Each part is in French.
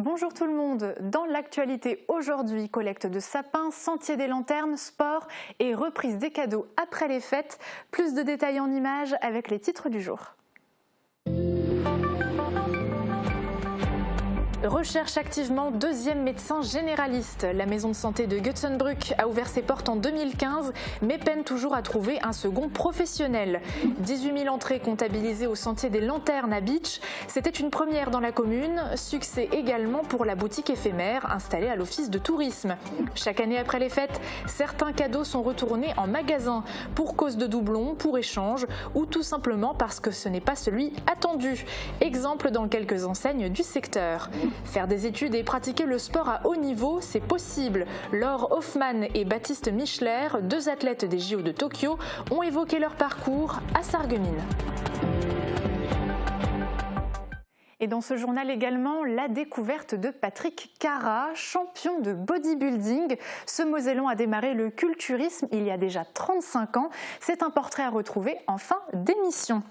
Bonjour tout le monde, dans l'actualité aujourd'hui, collecte de sapins, sentier des lanternes, sport et reprise des cadeaux après les fêtes. Plus de détails en images avec les titres du jour. Recherche activement deuxième médecin généraliste. La maison de santé de Götzenbrück a ouvert ses portes en 2015, mais peine toujours à trouver un second professionnel. 18 000 entrées comptabilisées au sentier des Lanternes à Bitche. C'était une première dans la commune. Succès également pour la boutique éphémère installée à l'office de tourisme. Chaque année après les fêtes, certains cadeaux sont retournés en magasin pour cause de doublons, pour échange ou tout simplement parce que ce n'est pas celui attendu. Exemple dans quelques enseignes du secteur. Faire des études et pratiquer le sport à haut niveau, c'est possible. Laure Hoffmann et Baptiste Michler, deux athlètes des JO de Tokyo, ont évoqué leur parcours à Sarreguemines. Et dans ce journal également, la découverte de Patrick Cara, champion de bodybuilding. Ce Mosellan a démarré le culturisme il y a déjà 35 ans. C'est un portrait à retrouver en fin d'émission.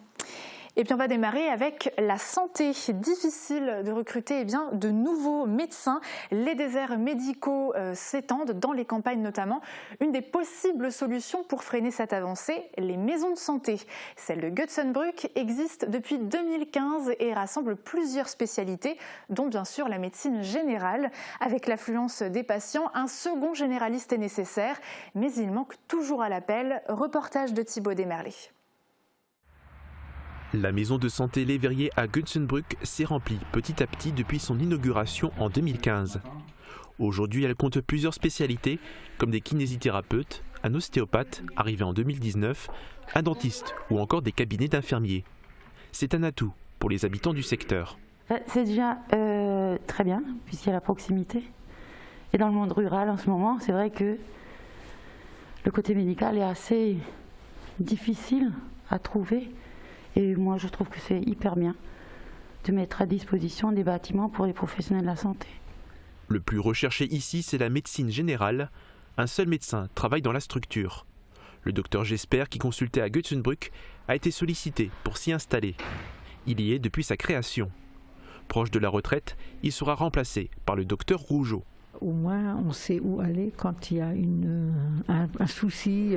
Et puis on va démarrer avec la santé. Difficile de recruter de nouveaux médecins. Les déserts médicaux s'étendent dans les campagnes notamment. Une des possibles solutions pour freiner cette avancée, les maisons de santé. Celle de Götzenbrück existe depuis 2015 et rassemble plusieurs spécialités, dont bien sûr la médecine générale. Avec l'affluence des patients, un second généraliste est nécessaire, mais il manque toujours à l'appel. Reportage de Thibaut Desmerlet. La maison de santé Les Verriers à Götzenbrück s'est remplie petit à petit depuis son inauguration en 2015. Aujourd'hui, elle compte plusieurs spécialités, comme des kinésithérapeutes, un ostéopathe, arrivé en 2019, un dentiste ou encore des cabinets d'infirmiers. C'est un atout pour les habitants du secteur. C'est déjà très bien, puisqu'il y a la proximité. Et dans le monde rural, en ce moment, c'est vrai que le côté médical est assez difficile à trouver. Et moi, je trouve que c'est hyper bien de mettre à disposition des bâtiments pour les professionnels de la santé. Le plus recherché ici, c'est la médecine générale. Un seul médecin travaille dans la structure. Le docteur Jesper, qui consultait à Götzenbrück, a été sollicité pour s'y installer. Il y est depuis sa création. Proche de la retraite, il sera remplacé par le docteur Rougeau. Au moins, on sait où aller quand il y a un souci.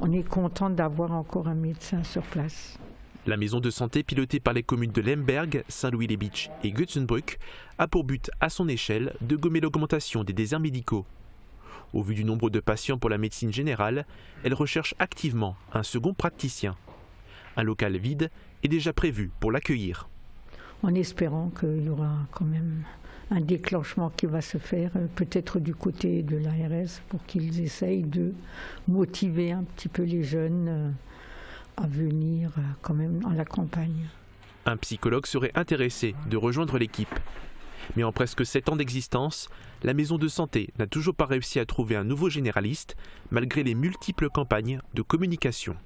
On est content d'avoir encore un médecin sur place. La maison de santé pilotée par les communes de Lemberg, Saint-Louis-les-Bitches et Götzenbrück a pour but, à son échelle, de gommer l'augmentation des déserts médicaux. Au vu du nombre de patients pour la médecine générale, elle recherche activement un second praticien. Un local vide est déjà prévu pour l'accueillir. En espérant qu'il y aura quand même un déclenchement qui va se faire, peut-être du côté de l'ARS, pour qu'ils essayent de motiver un petit peu les jeunes à venir quand même à la campagne. Un psychologue serait intéressé de rejoindre l'équipe. Mais en presque 7 ans d'existence, la maison de santé n'a toujours pas réussi à trouver un nouveau généraliste, malgré les multiples campagnes de communication.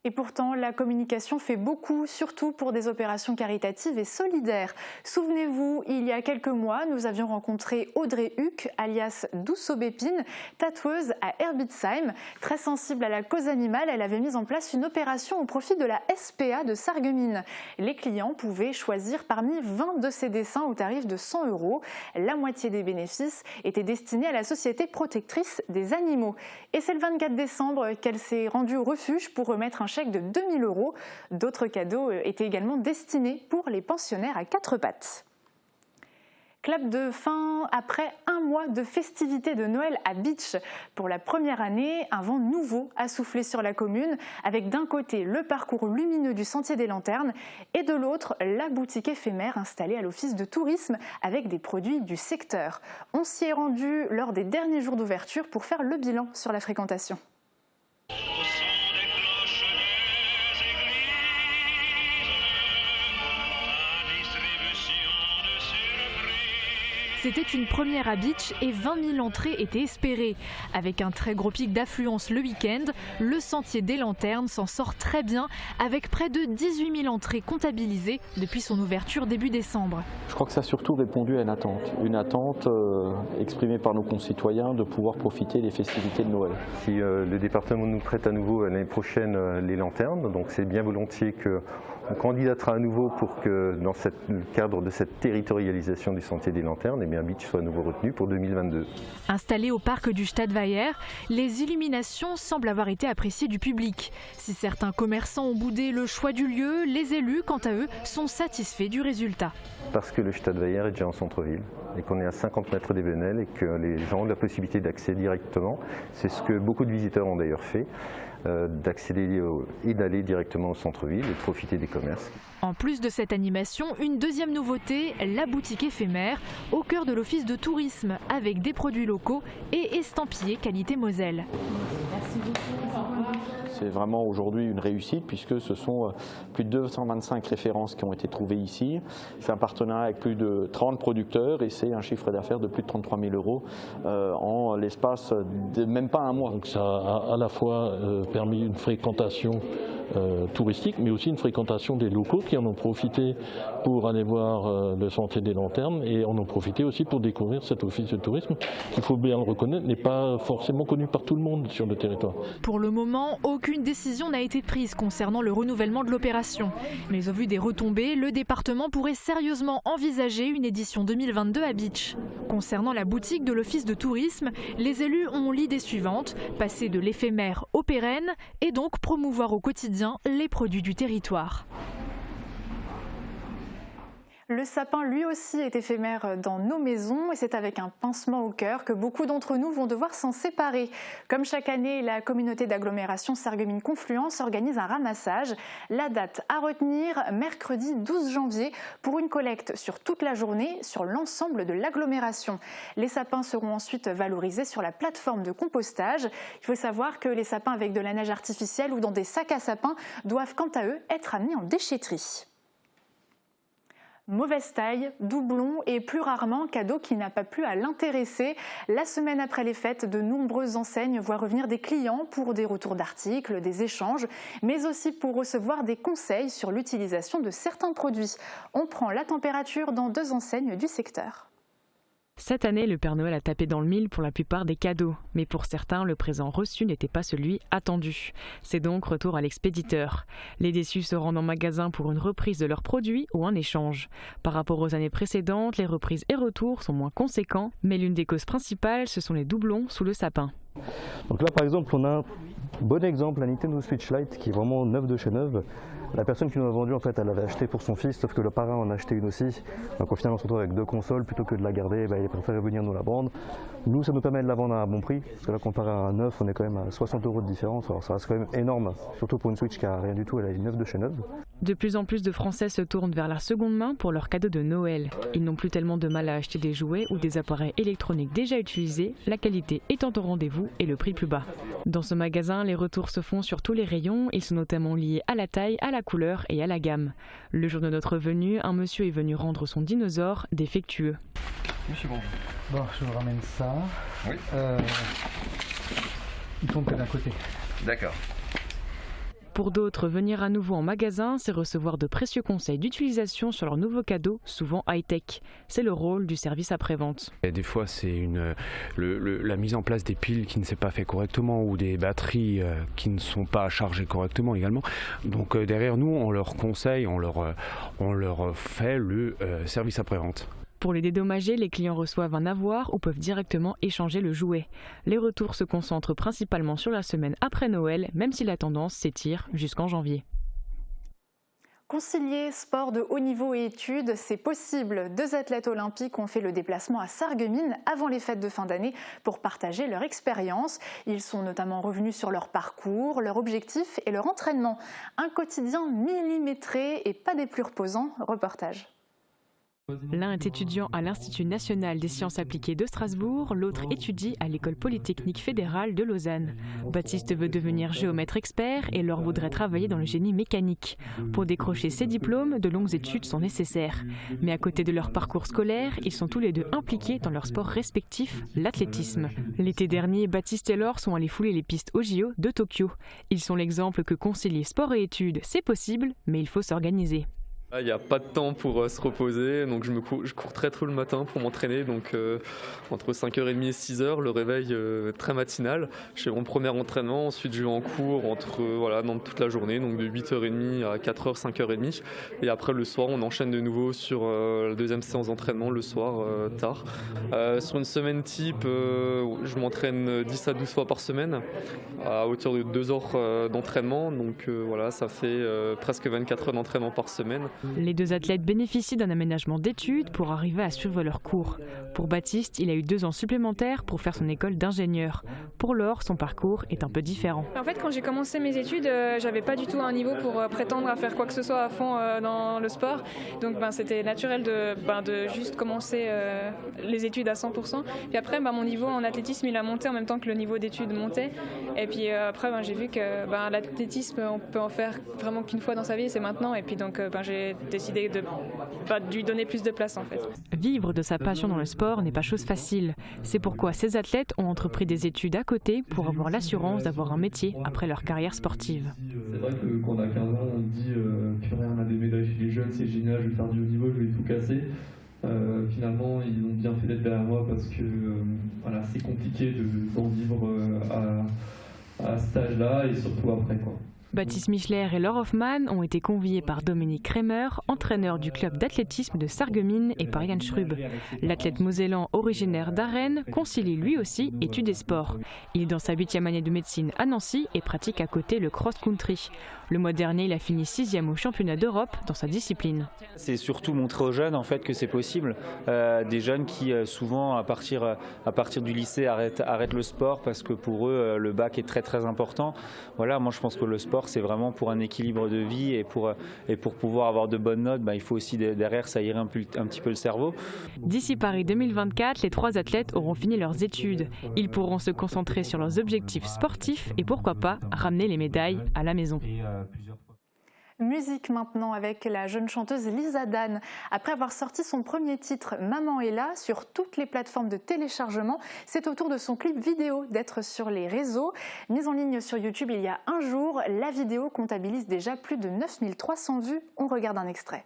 Et pourtant, la communication fait beaucoup, surtout pour des opérations caritatives et solidaires. Souvenez-vous, il y a quelques mois, nous avions rencontré Audrey Huck, alias Douce-Aubépine, tatoueuse à Herbitsheim. Très sensible à la cause animale, elle avait mis en place une opération au profit de la SPA de Sarreguemines. Les clients pouvaient choisir parmi 20 de ses dessins au tarif de 100 €. La moitié des bénéfices étaient destinés à la Société protectrice des animaux. Et c'est le 24 décembre qu'elle s'est rendue au refuge pour remettre un chèque de 2 000 €. D'autres cadeaux étaient également destinés pour les pensionnaires à 4 pattes. Clap de fin après un mois de festivités de Noël à Bitche. Pour la première année, un vent nouveau a soufflé sur la commune, avec d'un côté le parcours lumineux du sentier des Lanternes et de l'autre la boutique éphémère installée à l'office de tourisme avec des produits du secteur. On s'y est rendu lors des derniers jours d'ouverture pour faire le bilan sur la fréquentation. C'était une première à Bitche et 20 000 entrées étaient espérées. Avec un très gros pic d'affluence le week-end, le sentier des Lanternes s'en sort très bien avec près de 18 000 entrées comptabilisées depuis son ouverture début décembre. Je crois que ça a surtout répondu à une attente exprimée par nos concitoyens de pouvoir profiter des festivités de Noël. Si le département nous prête à nouveau l'année prochaine les lanternes, donc c'est bien volontiers que On candidatera à nouveau pour que, dans le cadre de cette territorialisation du Sentier des Lanternes, Beach soit à nouveau retenu pour 2022. Installées au parc du Stadtweiher, les illuminations semblent avoir été appréciées du public. Si certains commerçants ont boudé le choix du lieu, les élus, quant à eux, sont satisfaits du résultat. Parce que le Stadtweiher est déjà en centre-ville et qu'on est à 50 mètres des Venelles et que les gens ont la possibilité d'accéder directement. C'est ce que beaucoup de visiteurs ont d'ailleurs fait. D'accéder et d'aller directement au centre-ville et de profiter des commerces. En plus de cette animation, une deuxième nouveauté, la boutique éphémère au cœur de l'office de tourisme avec des produits locaux et estampillés qualité Moselle. Merci beaucoup. C'est vraiment aujourd'hui une réussite puisque ce sont plus de 225 références qui ont été trouvées ici. C'est un partenariat avec plus de 30 producteurs et c'est un chiffre d'affaires de plus de 33 000 € en l'espace de même pas un mois. Donc ça a à la fois permis une fréquentation touristique mais aussi une fréquentation des locaux qui en ont profité pour aller voir le Sentier des Lanternes et en ont profité aussi pour découvrir cet office de tourisme qui, il faut bien le reconnaître, n'est pas forcément connu par tout le monde sur le territoire. Pour le moment, aucune décision n'a été prise concernant le renouvellement de l'opération. Mais au vu des retombées, le département pourrait sérieusement envisager une édition 2022 à Beach. Concernant la boutique de l'office de tourisme, les élus ont l'idée suivante, passer de l'éphémère au pérenne et donc promouvoir au quotidien les produits du territoire. Le sapin, lui aussi, est éphémère dans nos maisons et c'est avec un pincement au cœur que beaucoup d'entre nous vont devoir s'en séparer. Comme chaque année, la communauté d'agglomération Sarreguemines-Confluence organise un ramassage. La date à retenir, mercredi 12 janvier, pour une collecte sur toute la journée sur l'ensemble de l'agglomération. Les sapins seront ensuite valorisés sur la plateforme de compostage. Il faut savoir que les sapins avec de la neige artificielle ou dans des sacs à sapins doivent quant à eux être amenés en déchetterie. Mauvaise taille, doublon et plus rarement cadeau qui n'a pas plu à l'intéresser. La semaine après les fêtes, de nombreuses enseignes voient revenir des clients pour des retours d'articles, des échanges, mais aussi pour recevoir des conseils sur l'utilisation de certains produits. On prend la température dans 2 enseignes du secteur. Cette année, le Père Noël a tapé dans le mille pour la plupart des cadeaux. Mais pour certains, le présent reçu n'était pas celui attendu. C'est donc retour à l'expéditeur. Les déçus se rendent en magasin pour une reprise de leurs produits ou un échange. Par rapport aux années précédentes, les reprises et retours sont moins conséquents. Mais l'une des causes principales, ce sont les doublons sous le sapin. Donc là, par exemple, on a un bon exemple, la Nintendo Switch Lite qui est vraiment neuve de chez neuve. La personne qui nous a vendu, en fait, elle l'avait acheté pour son fils, sauf que le parrain en a acheté une aussi. Donc au final, on se retrouve avec 2 consoles, plutôt que de la garder, il préfère venir nous la vendre. Nous, ça nous permet de la vendre à un bon prix, parce que là, comparé à un neuf, on est quand même à 60 € de différence. Alors ça reste quand même énorme, surtout pour une Switch qui a rien du tout, elle est neuve de chez neuve. De plus en plus de Français se tournent vers la seconde main pour leurs cadeaux de Noël. Ils n'ont plus tellement de mal à acheter des jouets ou des appareils électroniques déjà utilisés, la qualité étant au rendez-vous et le prix plus bas. Dans ce magasin, les retours se font sur tous les rayons, ils sont notamment liés à la taille, à la couleur et à la gamme. Le jour de notre venue, un monsieur est venu rendre son dinosaure défectueux. Monsieur, bon, je vous ramène ça. Oui. Il tombe que d'un côté. D'accord. Pour d'autres, venir à nouveau en magasin, c'est recevoir de précieux conseils d'utilisation sur leurs nouveaux cadeaux, souvent high-tech. C'est le rôle du service après-vente. Des fois, c'est la mise en place des piles qui ne s'est pas fait correctement ou des batteries qui ne sont pas chargées correctement également. Donc derrière nous, on leur conseille, on leur fait le service après-vente. Pour les dédommager, les clients reçoivent un avoir ou peuvent directement échanger le jouet. Les retours se concentrent principalement sur la semaine après Noël, même si la tendance s'étire jusqu'en janvier. Concilier sport de haut niveau et études, c'est possible. 2 athlètes olympiques ont fait le déplacement à Sarreguemines avant les fêtes de fin d'année pour partager leur expérience. Ils sont notamment revenus sur leur parcours, leur objectif et leur entraînement. Un quotidien millimétré et pas des plus reposants. Reportage. L'un est étudiant à l'Institut national des sciences appliquées de Strasbourg, l'autre étudie à l'École polytechnique fédérale de Lausanne. Baptiste veut devenir géomètre expert et Laure voudrait travailler dans le génie mécanique. Pour décrocher ces diplômes, de longues études sont nécessaires. Mais à côté de leur parcours scolaire, ils sont tous les deux impliqués dans leur sport respectif, l'athlétisme. L'été dernier, Baptiste et Laure sont allés fouler les pistes au JO de Tokyo. Ils sont l'exemple que concilier sport et études, c'est possible, mais il faut s'organiser. Il n'y a pas de temps pour se reposer, donc je cours très tôt le matin pour m'entraîner, donc entre 5h30 et 6h, le réveil très matinal. Je fais mon premier entraînement, ensuite je vais en cours dans toute la journée, donc de 8h30 à 4h, 5h30. Et après le soir, on enchaîne de nouveau sur la deuxième séance d'entraînement le soir, tard. Sur une semaine type, je m'entraîne 10 à 12 fois par semaine, à hauteur de 2 heures d'entraînement, donc ça fait presque 24 heures d'entraînement par semaine. Les deux athlètes bénéficient d'un aménagement d'études pour arriver à suivre leurs cours. Pour Baptiste, il a eu 2 ans supplémentaires pour faire son école d'ingénieur. Pour Laure, son parcours est un peu différent. En fait, quand j'ai commencé mes études, j'avais pas du tout un niveau pour prétendre à faire quoi que ce soit à fond dans le sport. Donc c'était naturel de juste commencer les études à 100%. Puis après, mon niveau en athlétisme, il a monté en même temps que le niveau d'études montait. Et puis après, j'ai vu que l'athlétisme, on peut en faire vraiment qu'une fois dans sa vie, c'est maintenant. Et puis donc, j'ai décidé de lui donner plus de place en fait. Vivre de sa passion dans le sport n'est pas chose facile. C'est pourquoi ces athlètes ont entrepris des études à côté pour avoir l'assurance d'avoir un métier après leur carrière sportive. C'est vrai que quand on a 15 ans, on dit purée, on a des médailles chez les jeunes, c'est génial, je vais faire du haut niveau, je vais tout casser. Finalement, ils ont bien fait d'être derrière moi parce que c'est compliqué d'en vivre à cet âge-là et surtout après, quoi. Baptiste Michler et Laure Hoffmann ont été conviés par Dominique Kremer, entraîneur du club d'athlétisme de Sarreguemines, et par Yann Schrub. L'athlète mosellan originaire d'Arène concilie lui aussi études et sports. Il est dans sa 8e année de médecine à Nancy et pratique à côté le cross-country. Le mois dernier, il a fini 6e au championnat d'Europe dans sa discipline. C'est surtout montrer aux jeunes en fait que c'est possible. Des jeunes qui souvent à partir du lycée arrêtent le sport parce que pour eux le bac est très très important. Voilà, moi je pense que le sport c'est vraiment pour un équilibre de vie et pour pouvoir avoir de bonnes notes, il faut aussi derrière s'aérer un petit peu le cerveau. D'ici Paris 2024, les 3 athlètes auront fini leurs études. Ils pourront se concentrer sur leurs objectifs sportifs et pourquoi pas ramener les médailles à la maison. Musique maintenant avec la jeune chanteuse Lisa Dan. Après avoir sorti son premier titre Maman est là sur toutes les plateformes de téléchargement, c'est au tour de son clip vidéo d'être sur les réseaux. Mise en ligne sur YouTube il y a un jour, la vidéo comptabilise déjà plus de 9300 vues. On regarde un extrait.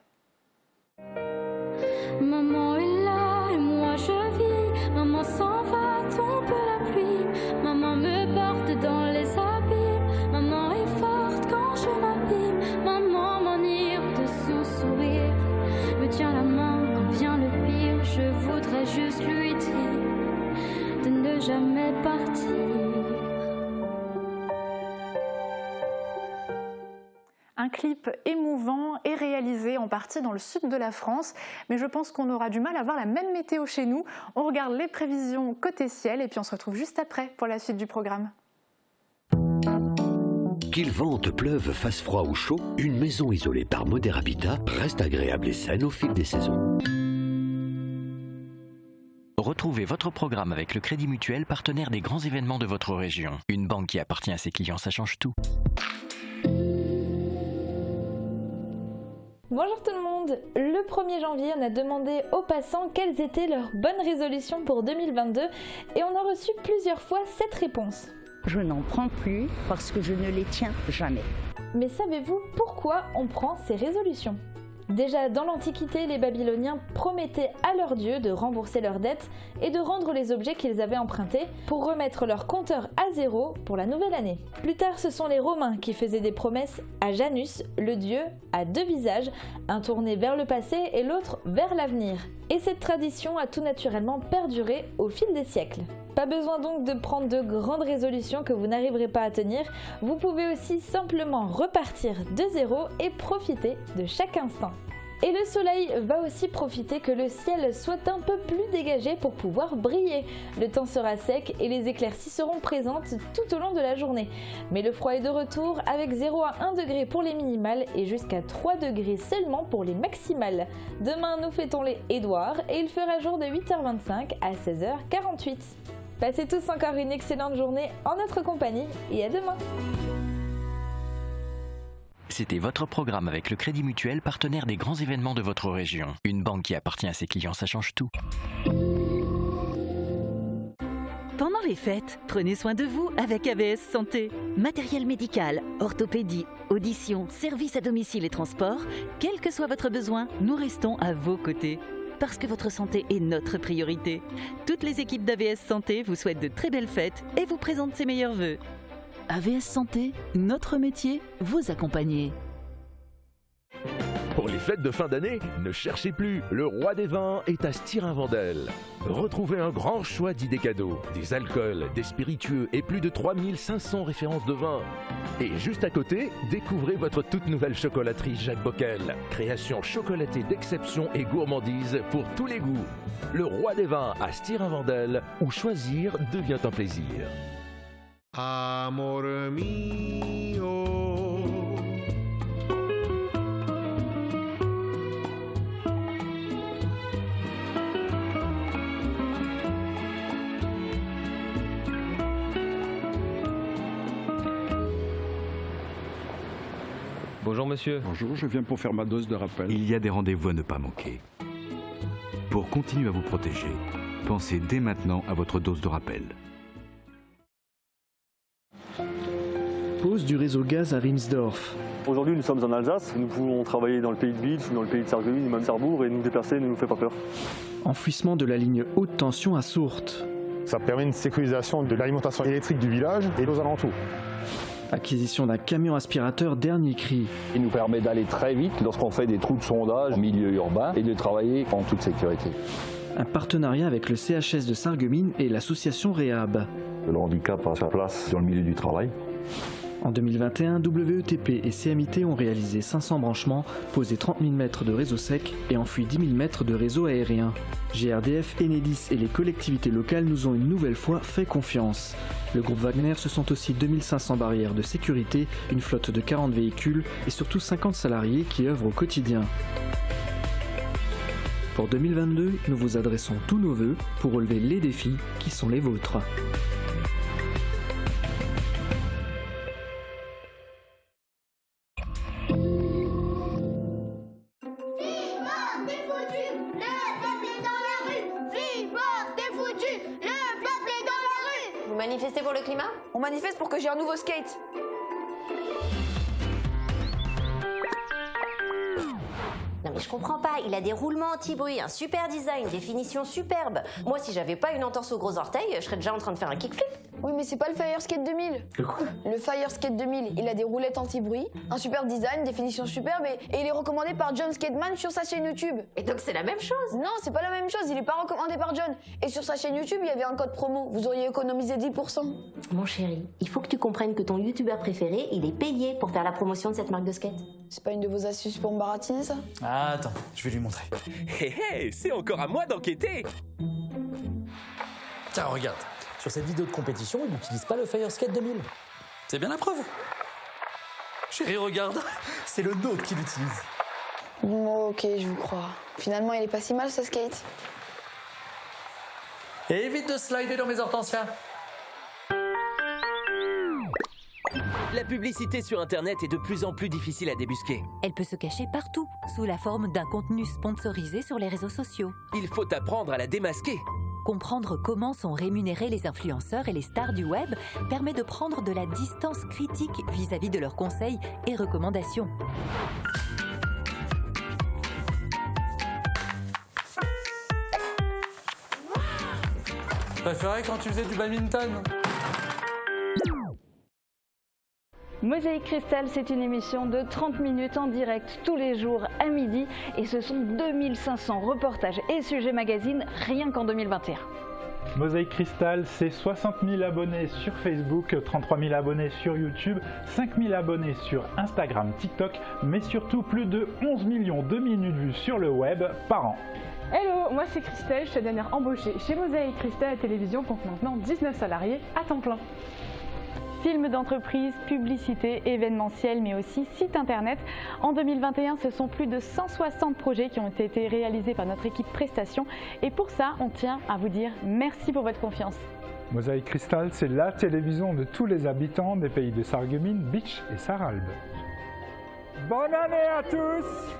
Maman est là et moi je vis. Maman s'en va, tombe la pluie. Maman me porte dans les abîmes. Maman est forte quand je m'abîme. Maman m'enivre de son sourire. Me tient la main quand vient le pire. Je voudrais juste lui dire de ne jamais partir. Un clip émouvant et réalisé en partie dans le sud de la France, mais je pense qu'on aura du mal à voir la même météo chez nous. On regarde les prévisions côté ciel et puis on se retrouve juste après pour la suite du programme. Qu'il vente, pleuve, fasse froid ou chaud, une maison isolée par Moder Habitat reste agréable et saine au fil des saisons. Retrouvez votre programme avec le Crédit Mutuel, partenaire des grands événements de votre région. Une banque qui appartient à ses clients, ça change tout. Bonjour tout le monde. Le 1er janvier, on a demandé aux passants quelles étaient leurs bonnes résolutions pour 2022 et on a reçu plusieurs fois cette réponse. Je n'en prends plus parce que je ne les tiens jamais. Mais savez-vous pourquoi on prend ces résolutions ? Déjà dans l'Antiquité, les Babyloniens promettaient à leurs dieux de rembourser leurs dettes et de rendre les objets qu'ils avaient empruntés pour remettre leur compteur à zéro pour la nouvelle année. Plus tard, ce sont les Romains qui faisaient des promesses à Janus, le dieu à 2 visages, un tourné vers le passé et l'autre vers l'avenir. Et cette tradition a tout naturellement perduré au fil des siècles. Pas besoin donc de prendre de grandes résolutions que vous n'arriverez pas à tenir, vous pouvez aussi simplement repartir de zéro et profiter de chaque instant. Et le soleil va aussi profiter que le ciel soit un peu plus dégagé pour pouvoir briller. Le temps sera sec et les éclaircies seront présentes tout au long de la journée. Mais le froid est de retour avec 0 à 1 degré pour les minimales et jusqu'à 3 degrés seulement pour les maximales. Demain nous fêtons les Édouards et il fera jour de 8h25 à 16h48. Passez tous encore une excellente journée en notre compagnie et à demain. C'était votre programme avec le Crédit Mutuel, partenaire des grands événements de votre région. Une banque qui appartient à ses clients, ça change tout. Pendant les fêtes, prenez soin de vous avec AVS Santé. Matériel médical, orthopédie, audition, service à domicile et transport, quel que soit votre besoin, nous restons à vos côtés. Parce que votre santé est notre priorité. Toutes les équipes d'AVS Santé vous souhaitent de très belles fêtes et vous présentent ses meilleurs vœux. AVS Santé, notre métier, vous accompagner. Pour les fêtes de fin d'année, ne cherchez plus, le roi des vins est à Stirin-Wendel. Retrouvez un grand choix d'idées cadeaux, des alcools, des spiritueux et plus de 3500 références de vins. Et juste à côté, découvrez votre toute nouvelle chocolaterie Jacques Bockel. Création chocolatée d'exception et gourmandise pour tous les goûts. Le roi des vins à Stirin-Wendel, où choisir devient un plaisir. Amor mio. Bonjour monsieur. Bonjour, je viens pour faire ma dose de rappel. Il y a des rendez-vous à ne pas manquer. Pour continuer à vous protéger, pensez dès maintenant à votre dose de rappel. Pause du réseau gaz à Riemsdorf. Aujourd'hui, nous sommes en Alsace. Nous pouvons travailler dans le pays de Bitche, dans le pays de Sarreguemines, même Sarrebourg, et nous déplacer ne nous fait pas peur. Enfouissement de la ligne haute tension à Sourtes. Ça permet une sécurisation de l'alimentation électrique du village et aux alentours. Acquisition d'un camion aspirateur dernier cri. Il nous permet d'aller très vite lorsqu'on fait des trous de sondage en milieu urbain et de travailler en toute sécurité. Un partenariat avec le CHS de Sarreguemines et l'association Réhab. Le handicap a sa place dans le milieu du travail. En 2021, WETP et CMIT ont réalisé 500 branchements, posé 30 000 mètres de réseau sec et enfoui 10 000 mètres de réseau aérien. GRDF, Enedis et les collectivités locales nous ont une nouvelle fois fait confiance. Le groupe Wagner, ce sont aussi 2500 barrières de sécurité, une flotte de 40 véhicules et surtout 50 salariés qui œuvrent au quotidien. Pour 2022, nous vous adressons tous nos vœux pour relever les défis qui sont les vôtres. Vous manifestez pour le climat? On manifeste pour que j'ai un nouveau skate. Non mais je comprends pas, il a des roulements anti-bruit, un super design, des finitions superbes. Moi si j'avais pas une entorse au gros orteil, je serais déjà en train de faire un kickflip. Oui mais c'est pas le Fire Skate 2000. Le quoi? Le Fire Skate 2000, il a des roulettes anti-bruit, un super design, des finitions superbes et il est recommandé par John Skateman sur sa chaîne YouTube. Et donc c'est la même chose? Non, c'est pas la même chose, il est pas recommandé par John. Et sur sa chaîne YouTube, il y avait un code promo, vous auriez économisé 10%. Mon chéri, il faut que tu comprennes que ton youtubeur préféré, il est payé pour faire la promotion de cette marque de skate. C'est pas une de vos astuces pour me baratiner ça? Ah, attends, je vais lui montrer. Hé hé, c'est encore à moi d'enquêter. Tiens, regarde. Sur cette vidéo de compétition, il n'utilise pas le Fire Skate 2000. C'est bien la preuve. Chérie, regarde. C'est le nôtre qui l'utilise. Bon, ok, je vous crois. Finalement, il est pas si mal ce skate. Et évite de slider dans mes hortensias. La publicité sur Internet est de plus en plus difficile à débusquer. Elle peut se cacher partout, sous la forme d'un contenu sponsorisé sur les réseaux sociaux. Il faut apprendre à la démasquer. Comprendre comment sont rémunérés les influenceurs et les stars du web permet de prendre de la distance critique vis-à-vis de leurs conseils et recommandations. Je préférais quand tu faisais du badminton. Mosaïque Cristal, c'est une émission de 30 minutes en direct tous les jours à midi et ce sont 2500 reportages et sujets magazines rien qu'en 2021. Mosaïque Cristal, c'est 60 000 abonnés sur Facebook, 33 000 abonnés sur YouTube, 5 000 abonnés sur Instagram, TikTok, mais surtout plus de 11 millions de minutes vues sur le web par an. Hello, moi c'est Christelle, je suis la dernière embauchée chez Mosaïque Cristal à Télévision, compte maintenant 19 salariés à temps plein. Films d'entreprise, publicité, événementiel, mais aussi site internet. En 2021, ce sont plus de 160 projets qui ont été réalisés par notre équipe Prestation. Et pour ça, on tient à vous dire merci pour votre confiance. Mosaïque Cristal, c'est la télévision de tous les habitants des pays de Sarreguemines, Bitche et Sarralbe. Bonne année à tous!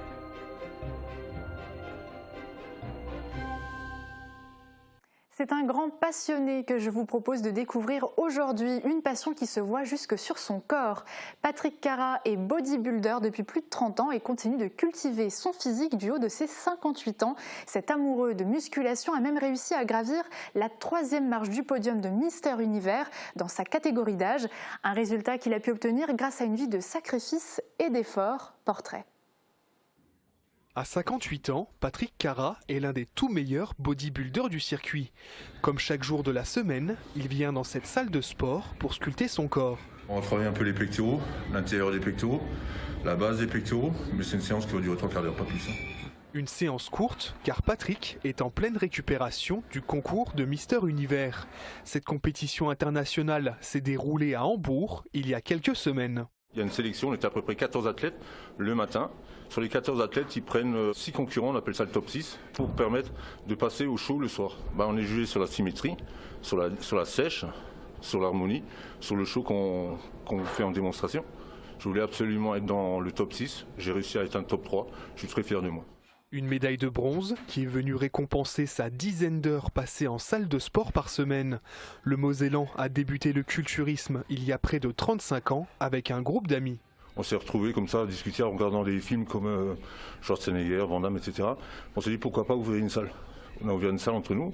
C'est un grand passionné que je vous propose de découvrir aujourd'hui, une passion qui se voit jusque sur son corps. Patrick Cara est bodybuilder depuis plus de 30 ans et continue de cultiver son physique du haut de ses 58 ans. Cet amoureux de musculation a même réussi à gravir la 3e marche du podium de Mister Univers dans sa catégorie d'âge, un résultat qu'il a pu obtenir grâce à une vie de sacrifice et d'effort. Portrait. À 58 ans, Patrick Cara est l'un des tout meilleurs bodybuilders du circuit. Comme chaque jour de la semaine, il vient dans cette salle de sport pour sculpter son corps. On va travailler un peu les pectoraux, l'intérieur des pectoraux, la base des pectoraux, mais c'est une séance qui va durer 3 quarts d'heure, pas plus. Une séance courte, car Patrick est en pleine récupération du concours de Mister Univers. Cette compétition internationale s'est déroulée à Hambourg il y a quelques semaines. Il y a une sélection, on était à peu près 14 athlètes le matin. Sur les 14 athlètes, ils prennent 6 concurrents, on appelle ça le top 6, pour permettre de passer au show le soir. On est jugé sur la symétrie, sur la sèche, sur l'harmonie, sur le show qu'on fait en démonstration. Je voulais absolument être dans le top 6, j'ai réussi à être un top 3, je suis très fier de moi. Une médaille de bronze qui est venue récompenser sa dizaine d'heures passées en salle de sport par semaine. Le Mosellan a débuté le culturisme il y a près de 35 ans avec un groupe d'amis. On s'est retrouvés comme ça à discuter en regardant des films comme Schwarzenegger, Van Damme, etc. On s'est dit pourquoi pas ouvrir une salle. On a ouvert une salle entre nous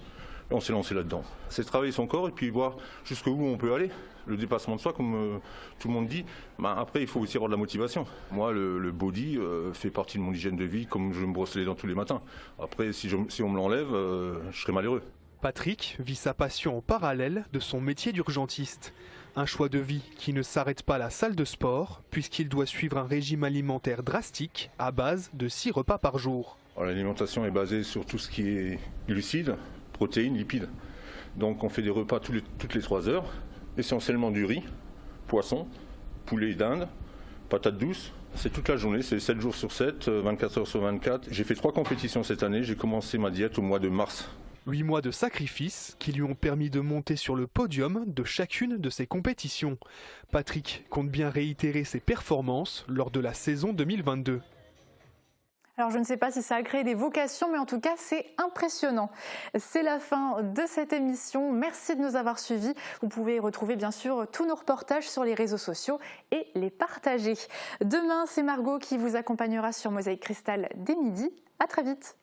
et on s'est lancé là-dedans. C'est travailler son corps et puis voir jusqu'où on peut aller. Le dépassement de soi, comme tout le monde dit, après il faut aussi avoir de la motivation. Moi, le body fait partie de mon hygiène de vie, comme je me brosse les dents tous les matins. Après, si on me l'enlève, je serai malheureux. Patrick vit sa passion en parallèle de son métier d'urgentiste. Un choix de vie qui ne s'arrête pas à la salle de sport, puisqu'il doit suivre un régime alimentaire drastique à base de 6 repas par jour. L'alimentation est basée sur tout ce qui est glucides, protéines, lipides. Donc on fait des repas toutes les 3 heures, essentiellement du riz, poisson, poulet d'Inde, patates douces. C'est toute la journée, c'est 7 jours sur 7, 24 heures sur 24. J'ai fait 3 compétitions cette année, j'ai commencé ma diète au mois de mars. 8 mois de sacrifice qui lui ont permis de monter sur le podium de chacune de ses compétitions. Patrick compte bien réitérer ses performances lors de la saison 2022. Alors je ne sais pas si ça a créé des vocations, mais en tout cas c'est impressionnant. C'est la fin de cette émission. Merci de nous avoir suivis. Vous pouvez retrouver bien sûr tous nos reportages sur les réseaux sociaux et les partager. Demain, c'est Margot qui vous accompagnera sur Mosaïque Cristal dès midi. À très vite.